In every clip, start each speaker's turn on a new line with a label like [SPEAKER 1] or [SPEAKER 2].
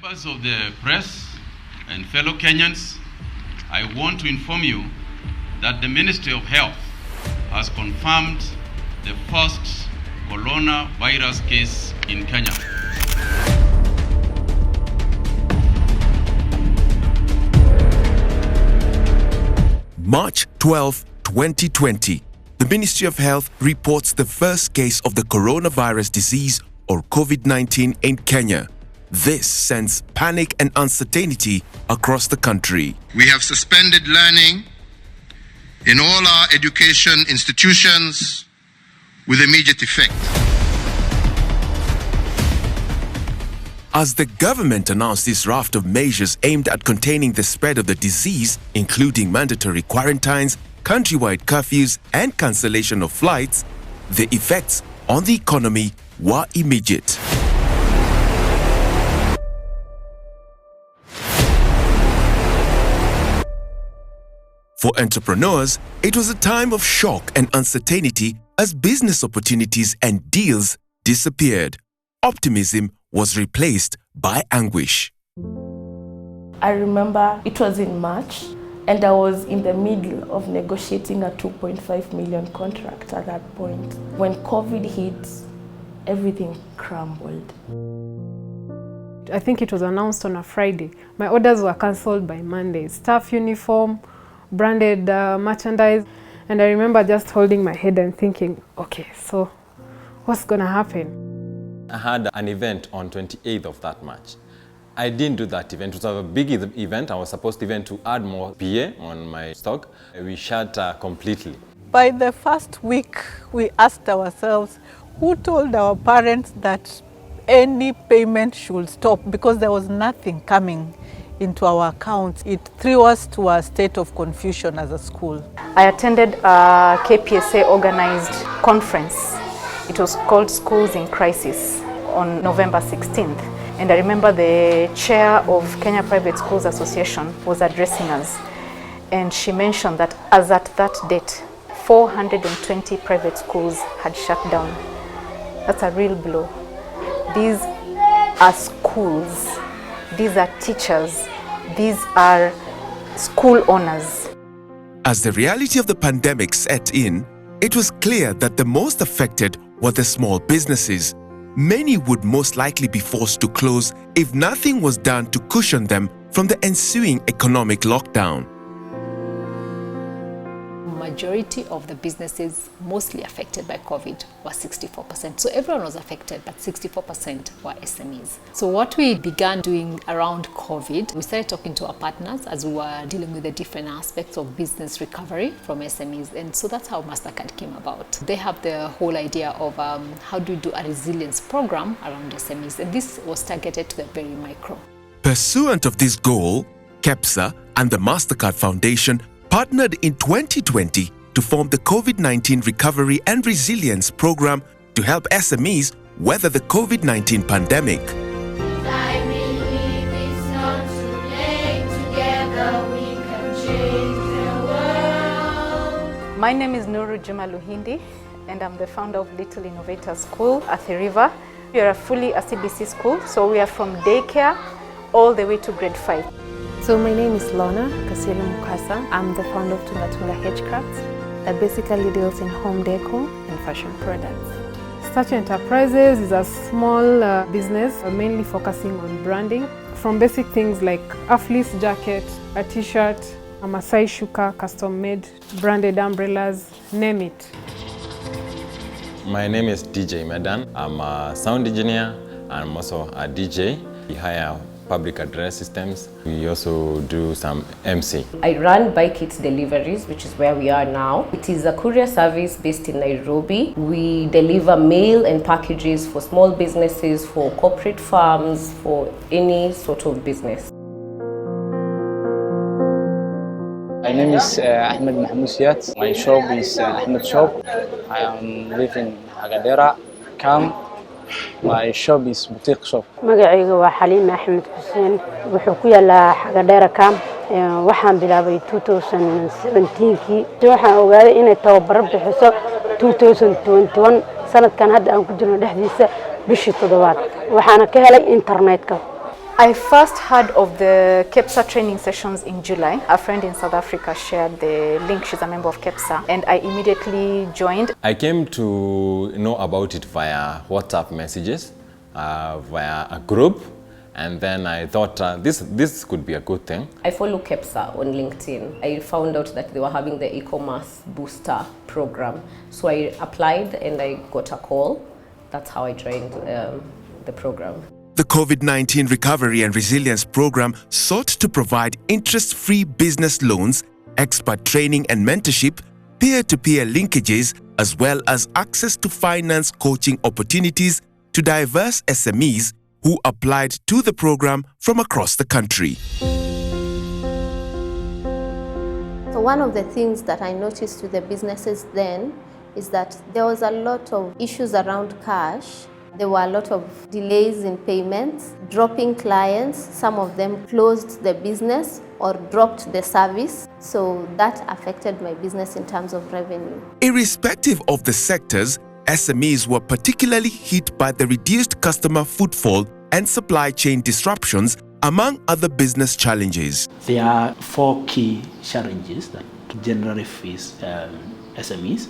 [SPEAKER 1] Members of the press and fellow Kenyans, I want to inform you that the Ministry of Health has confirmed the first coronavirus case in Kenya.
[SPEAKER 2] March 12, 2020, the Ministry of Health reports the first case of the coronavirus disease or COVID-19 in Kenya. This sends panic and uncertainty across the country.
[SPEAKER 3] We have suspended learning in all our education institutions with immediate effect.
[SPEAKER 2] As the government announced this raft of measures aimed at containing the spread of the disease, including mandatory quarantines, countrywide curfews, and cancellation of flights, the effects on the economy were immediate. For entrepreneurs, it was a time of shock and uncertainty as business opportunities and deals disappeared. Optimism was replaced by anguish.
[SPEAKER 4] I remember it was in March and I was in the middle of negotiating a 2.5 million contract at that point. When COVID hit, everything crumbled.
[SPEAKER 5] I think it was announced on a Friday. My orders were cancelled by Monday. Staff uniform, branded merchandise. And I remember just holding my head and thinking, okay, so what's gonna happen?
[SPEAKER 6] I had an event on 28th of that March. I didn't do that event. It was a big event. I was supposed even to add more PA on my stock. We shut completely.
[SPEAKER 7] By the first week, we asked ourselves, who told our parents that any payment should stop because there was nothing coming into our accounts. It threw us to a state of confusion as a school.
[SPEAKER 8] I attended a KPSA organized conference. It was called Schools in Crisis on November 16th. And I remember the chair of Kenya Private Schools Association was addressing us. And she mentioned that as at that date, 420 private schools had shut down. That's a real blow. These are schools. These are teachers. These are school owners.
[SPEAKER 2] As the reality of the pandemic set in, it was clear that the most affected were the small businesses. Many would most likely be forced to close if nothing was done to cushion them from the ensuing economic lockdown.
[SPEAKER 9] Majority of the businesses mostly affected by COVID were 64%. So everyone was affected, but 64% were SMEs. So what we began doing around COVID, we started talking to our partners as we were dealing with the different aspects of business recovery from SMEs. And so that's how Mastercard came about. They have the whole idea of how do we do a resilience program around SMEs. And this was targeted to the very micro.
[SPEAKER 2] Pursuant of this goal, KEPSA and the Mastercard Foundation partnered in 2020 to form the COVID-19 Recovery and Resilience Program to help SMEs weather the COVID-19 pandemic.
[SPEAKER 10] I believe it's not too late. Together we can change the world.
[SPEAKER 8] My name is Nuru Juma Luhindi, and I'm the founder of Little Innovator School at the River. We are fully a CBC school, so we are from daycare all the way to grade 5.
[SPEAKER 11] So my name is Lona Kasiri Mukasa. I'm the founder of Tunga Tunga Hedgecrafts that basically deals in home decor and fashion products.
[SPEAKER 5] Such Enterprises is a small business mainly focusing on branding, from basic things like a fleece jacket, a t-shirt, a Masai shuka, custom-made, branded umbrellas, name it.
[SPEAKER 6] My name is DJ Medan. I'm a sound engineer and I'm also a DJ. We hire public address systems. We also do some MC.
[SPEAKER 12] I run Bike It Deliveries, which is where we are now. It is a courier service based in Nairobi. We deliver mail and packages for small businesses, for corporate firms, for any sort of business.
[SPEAKER 13] My name is Ahmed Mahmoud Siat. My shop is Ahmed Shop. I am living in Hagadera, Kam. My shop is boutique shop.
[SPEAKER 14] magacayga waa Xaliima Axmed Xuseen wuxuu ku yaalaa Hagadheera Camp waxaan bilaabay 2017kii waxaan ogaaday inay tababar bixiso 2021 sanadkan hadda aan ku jirno dhexdiisa bishii 7 waxaana ka helay internetka
[SPEAKER 8] I first heard of the KEPSA training sessions in July. A friend in South Africa shared the link. She's a member of KEPSA, and I immediately joined.
[SPEAKER 6] I came to know about it via WhatsApp messages, via a group, and then I thought this could be a good thing.
[SPEAKER 12] I follow KEPSA on LinkedIn. I found out that they were having the e-commerce booster program. So I applied and I got a call. That's how I joined the program.
[SPEAKER 2] The COVID-19 Recovery and Resilience Program sought to provide interest-free business loans, expert training and mentorship, peer-to-peer linkages, as well as access to finance coaching opportunities to diverse SMEs who applied to the program from across the country.
[SPEAKER 11] So one of the things that I noticed with the businesses then is that there was a lot of issues around cash. There were a lot of delays in payments, dropping clients. Some of them closed the business or dropped the service. So that affected my business in terms of revenue.
[SPEAKER 2] Irrespective of the sectors, SMEs were particularly hit by the reduced customer footfall and supply chain disruptions, among other business challenges.
[SPEAKER 15] There are 4 key challenges that generally face SMEs.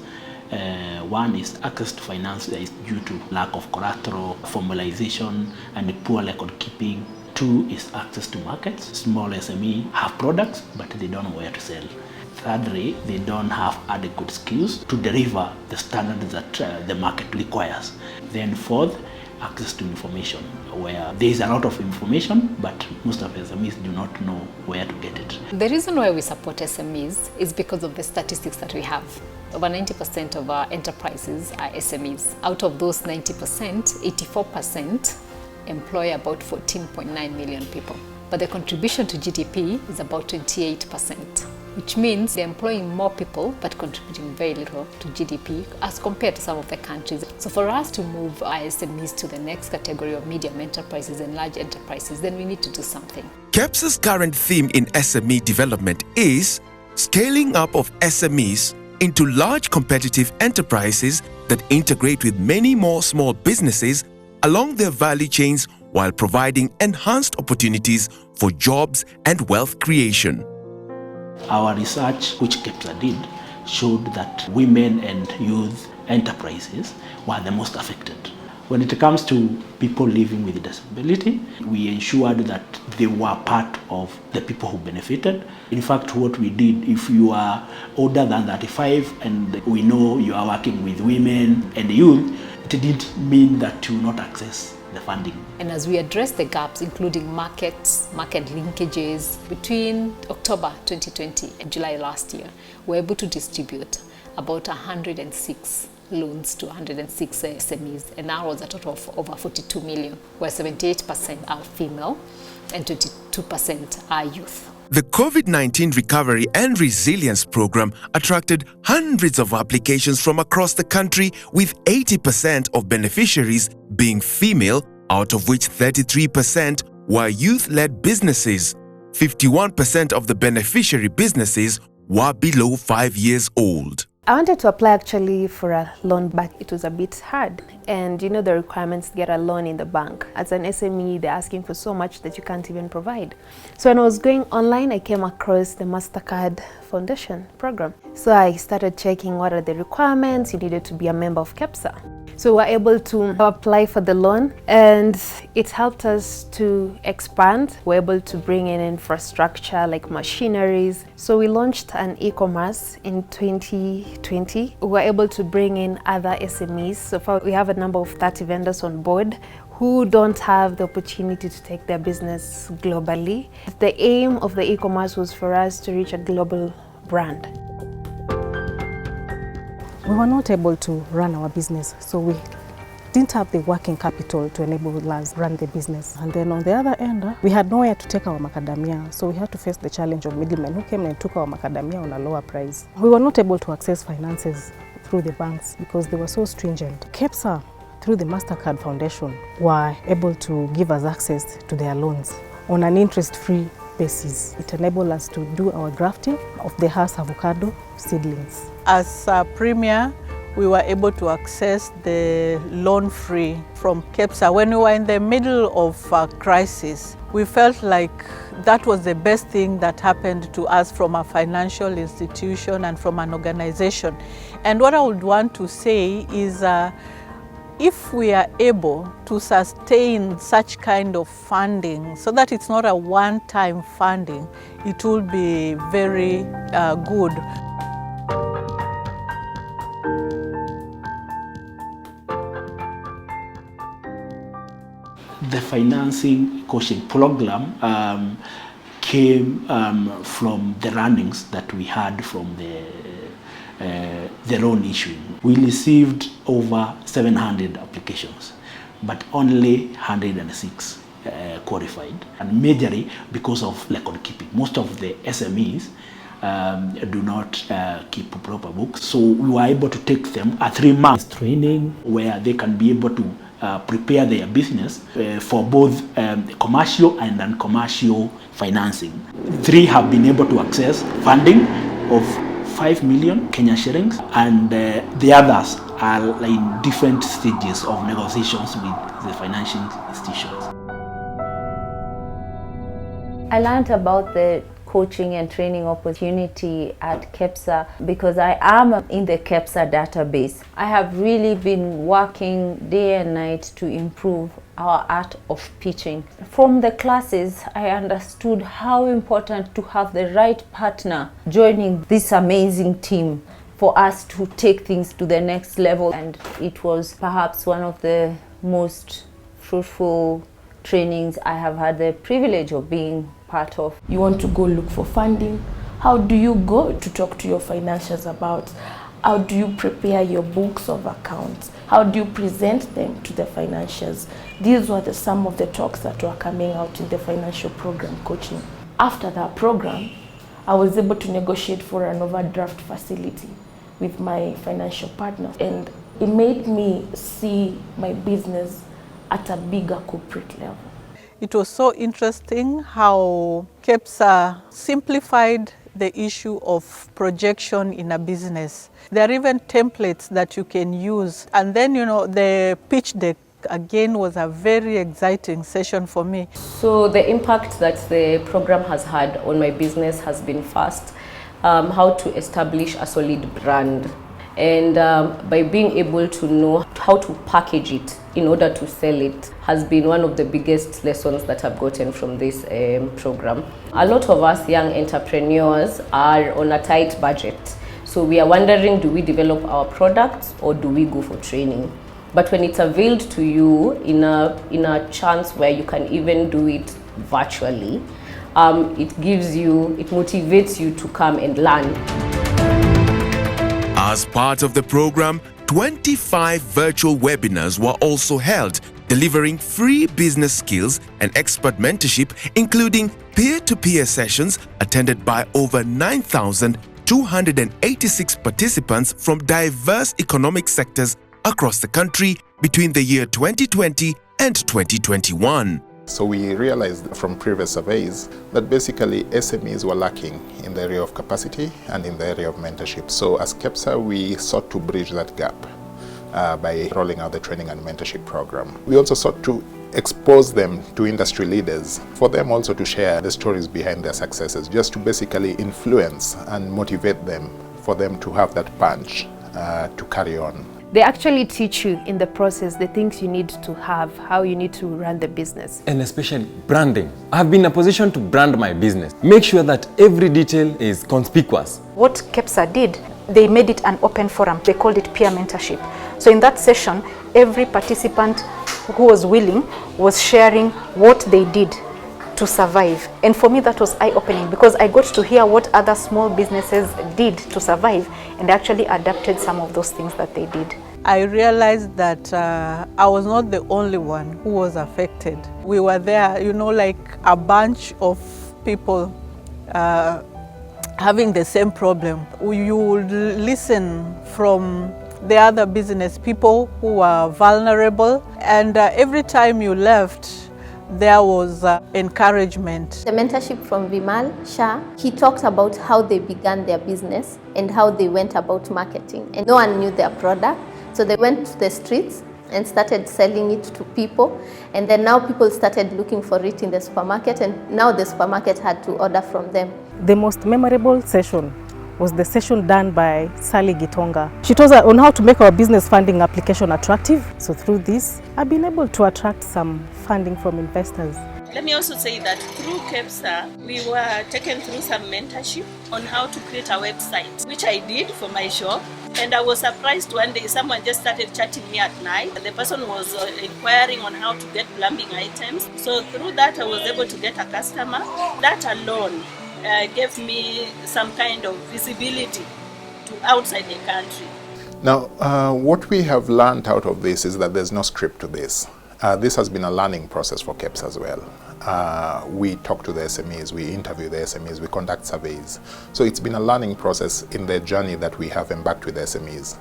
[SPEAKER 15] One is access to finance that is due to lack of collateral, formalization, and poor record keeping. 2 is access to markets. Small SME have products, but they don't know where to sell. Thirdly, they don't have adequate skills to deliver the standards that the market requires. Then fourth, access to information, where there is a lot of information, but most of SMEs do not know where to get it.
[SPEAKER 9] The reason why we support SMEs is because of the statistics that we have. Over 90% of our enterprises are SMEs. Out of those 90%, 84% employ about 14.9 million people. But the contribution to GDP is about 28%, which means they're employing more people but contributing very little to GDP as compared to some of the countries. So for us to move our SMEs to the next category of medium enterprises and large enterprises, then we need to do something.
[SPEAKER 2] KEPSA's current theme in SME development is scaling up of SMEs into large competitive enterprises that integrate with many more small businesses along their value chains while providing enhanced opportunities for jobs and wealth creation.
[SPEAKER 15] Our research, which KEPSA did, showed that women and youth enterprises were the most affected. When it comes to people living with disability, we ensured that they were part of the people who benefited. In fact, what we did, if you are older than 35 and we know you are working with women and youth, it didn't mean that you will not access the funding.
[SPEAKER 9] And as we address the gaps, including markets, market linkages, between October 2020 and July last year, we're able to distribute about 106 loans to 106 SMEs, and now was a total of over 42 million, where 78% are female and 22% are youth.
[SPEAKER 2] The COVID-19 Recovery and Resilience Program attracted hundreds of applications from across the country, with 80% of beneficiaries being female, out of which 33% were youth-led businesses. 51% of the beneficiary businesses were below 5 years old.
[SPEAKER 11] I wanted to apply actually for a loan, but it was a bit hard. And you know the requirements to get a loan in the bank. As an SME, they're asking for so much that you can't even provide. So when I was going online, I came across the Mastercard Foundation program. So I started checking what are the requirements. You needed to be a member of KEPSA. So we were able to apply for the loan, and it helped us to expand. We're able to bring in infrastructure like machineries. So we launched an e-commerce in 2020. We were able to bring in other SMEs. So far we have a number of 30 vendors on board who don't have the opportunity to take their business globally. The aim of the e-commerce was for us to reach a global brand.
[SPEAKER 16] We were not able to run our business, so we didn't have the working capital to enable us run the business. And then on the other end, we had nowhere to take our macadamia, so we had to face the challenge of middlemen who came and took our macadamia on a lower price. We were not able to access finances through the banks because they were so stringent. KEPSA, through the Mastercard Foundation, were able to give us access to their loans on an interest-free basis. It enabled us to do our grafting of the house avocado seedlings.
[SPEAKER 7] As a Premier, we were able to access the loan-free from KEPSA. When we were in the middle of a crisis, we felt like that was the best thing that happened to us from a financial institution and from an organization. And what I would want to say is if we are able to sustain such kind of funding so that it's not a one-time funding, it will be very good.
[SPEAKER 15] The financing coaching program came from the runnings that we had from the loan issue. We received over 700 applications, but only 106 qualified, and majorly because of record keeping. Most of the SMEs do not keep proper books, so we were able to take them a 3-month training where they can be able to prepare their business for both commercial and non-commercial financing. 3 have been able to access funding of 5 million Kenya shillings, and the others are in different stages of negotiations with the financial institutions.
[SPEAKER 17] I learned about the coaching and training opportunity at KEPSA because I am in the KEPSA database. I have really been working day and night to improve our art of pitching. From the classes, I understood how important to have the right partner joining this amazing team for us to take things to the next level. And it was perhaps one of the most fruitful trainings I have had the privilege of being part of.
[SPEAKER 4] You want to go look for funding. How do you go to talk to your financials about? How do you prepare your books of accounts? How do you present them to the financials? These were some of the talks that were coming out in the financial program coaching. After that program, I was able to negotiate for an overdraft facility with my financial partner, and it made me see my business at a bigger corporate level.
[SPEAKER 7] It was so interesting how KEPSA simplified the issue of projection in a business. There are even templates that you can use. And then, the pitch deck again was a very exciting session for me.
[SPEAKER 12] So the impact that the program has had on my business has been first, how to establish a solid brand. And by being able to know how to package it in order to sell it has been one of the biggest lessons that I've gotten from this program. A lot of us young entrepreneurs are on a tight budget. So we are wondering, do we develop our products or do we go for training? But when it's availed to you in a chance where you can even do it virtually, it motivates you to come and learn.
[SPEAKER 2] As part of the program, 25 virtual webinars were also held, delivering free business skills and expert mentorship, including peer-to-peer sessions attended by over 9,286 participants from diverse economic sectors across the country between the year 2020 and 2021.
[SPEAKER 18] So we realized from previous surveys that basically SMEs were lacking in the area of capacity and in the area of mentorship. So as KEPSA, we sought to bridge that gap by rolling out the training and mentorship program. We also sought to expose them to industry leaders, for them also to share the stories behind their successes, just to basically influence and motivate them, for them to have that punch to carry on.
[SPEAKER 11] They actually teach you in the process the things you need to have, how you need to run the business.
[SPEAKER 6] And especially branding. I've been in a position to brand my business. Make sure that every detail is conspicuous.
[SPEAKER 8] What KEPSA did, they made it an open forum. They called it peer mentorship. So in that session, every participant who was willing was sharing what they did to survive. And for me, that was eye-opening because I got to hear what other small businesses did to survive and actually adapted some of those things that they did.
[SPEAKER 7] I realized that I was not the only one who was affected. We were there, like a bunch of people having the same problem. You would listen from the other business people who were vulnerable, and every time you left, there was encouragement.
[SPEAKER 19] The mentorship from Vimal Shah, he talked about how they began their business and how they went about marketing. And no one knew their product, so they went to the streets and started selling it to people. And then now people started looking for it in the supermarket, and now the supermarket had to order from them.
[SPEAKER 16] The most memorable session was the session done by Sally Gitonga. She taught us on how to make our business funding application attractive. So through this, I've been able to attract some funding from investors.
[SPEAKER 20] Let me also say that through KEPSA, we were taken through some mentorship on how to create a website, which I did for my shop. And I was surprised one day someone just started chatting me at night. The person was inquiring on how to get plumbing items. So through that, I was able to get a customer. That alone gave me some kind of visibility to outside the country.
[SPEAKER 18] Now, what we have learned out of this is that there's no script to this. This has been a learning process for KEPSA as well. We talk to the SMEs, we interview the SMEs, we conduct surveys. So it's been a learning process in the journey that we have embarked with the SMEs.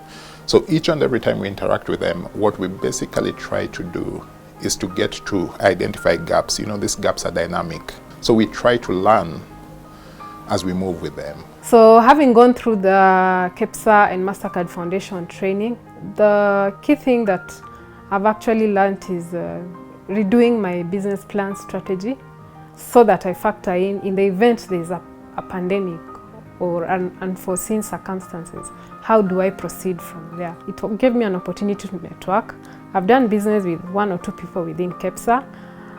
[SPEAKER 18] So each and every time we interact with them, what we basically try to do is to get to identify gaps. You know, these gaps are dynamic. So we try to learn as we move with them.
[SPEAKER 5] So having gone through the KEPSA and Mastercard Foundation training, the key thing that I've actually learned is redoing my business plan strategy so that I factor in the event there's a pandemic or unforeseen circumstances. How do I proceed from there? It gave me an opportunity to network. I've done business with 1 or 2 people within KEPSA.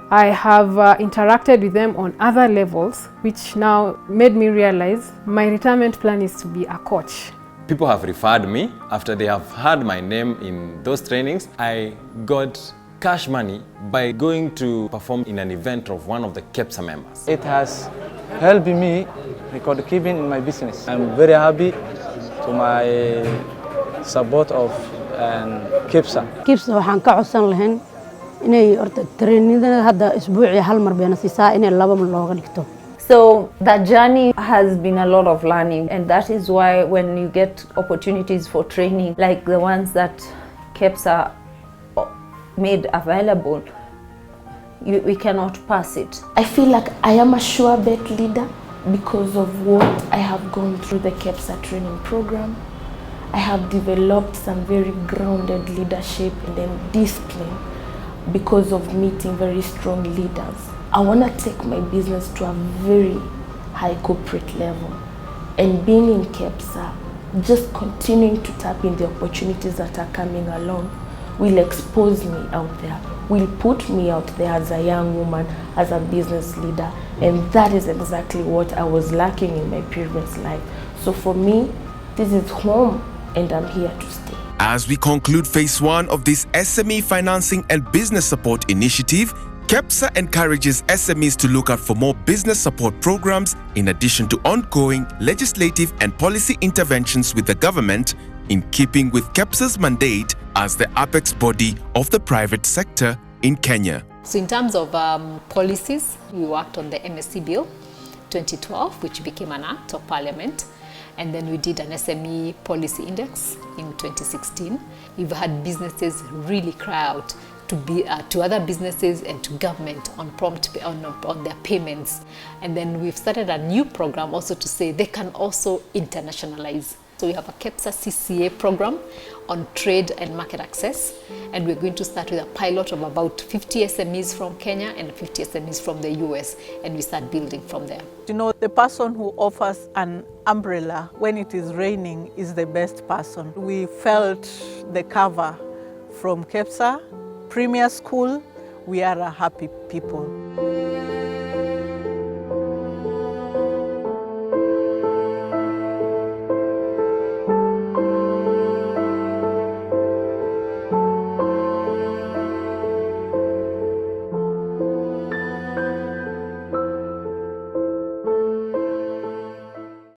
[SPEAKER 5] I have interacted with them on other levels, which now made me realize my retirement plan is to be a coach.
[SPEAKER 6] People have referred me. After they have heard my name in those trainings, I got cash money by going to perform in an event of one of the KEPSA members.
[SPEAKER 13] It has helped me record keeping in my business. I'm very happy to my support of KEPSA.
[SPEAKER 14] KEPSA waxaan ka codsan lahayn inay horta trainingada hadda isbuucii hal mar bayna siisaa inay 2 mar looga dhigto.
[SPEAKER 17] So that journey has been a lot of learning, and that is why when you get opportunities for training like the ones that KEPSA made available, we cannot pass it.
[SPEAKER 4] I feel like I am a sure bet leader because of what I have gone through the KEPSA training program. I have developed some very grounded leadership and then discipline because of meeting very strong leaders. I want to take my business to a very high corporate level, and being in KEPSA, just continuing to tap in the opportunities that are coming along will expose me out there, will put me out there as a young woman, as a business leader, and that is exactly what I was lacking in my previous life. So for me, this is home and I'm here to stay.
[SPEAKER 2] As we conclude phase 1 of this SME financing and business support initiative, KEPSA encourages SMEs to look out for more business support programs in addition to ongoing legislative and policy interventions with the government in keeping with KEPSA's mandate as the apex body of the private sector in Kenya.
[SPEAKER 9] So in terms of policies, we worked on the MSC Bill 2012, which became an act of parliament. And then we did an SME policy index in 2016. We've had businesses really cry out to other businesses and to government on on their payments. And then we've started a new program also to say they can also internationalize. So we have a KEPSA CCA program on trade and market access, and we're going to start with a pilot of about 50 SMEs from Kenya and 50 SMEs from the US, and we start building from there.
[SPEAKER 7] You know, the person who offers an umbrella when it is raining is the best person. We felt the cover from KEPSA, Premier School. We are a happy people.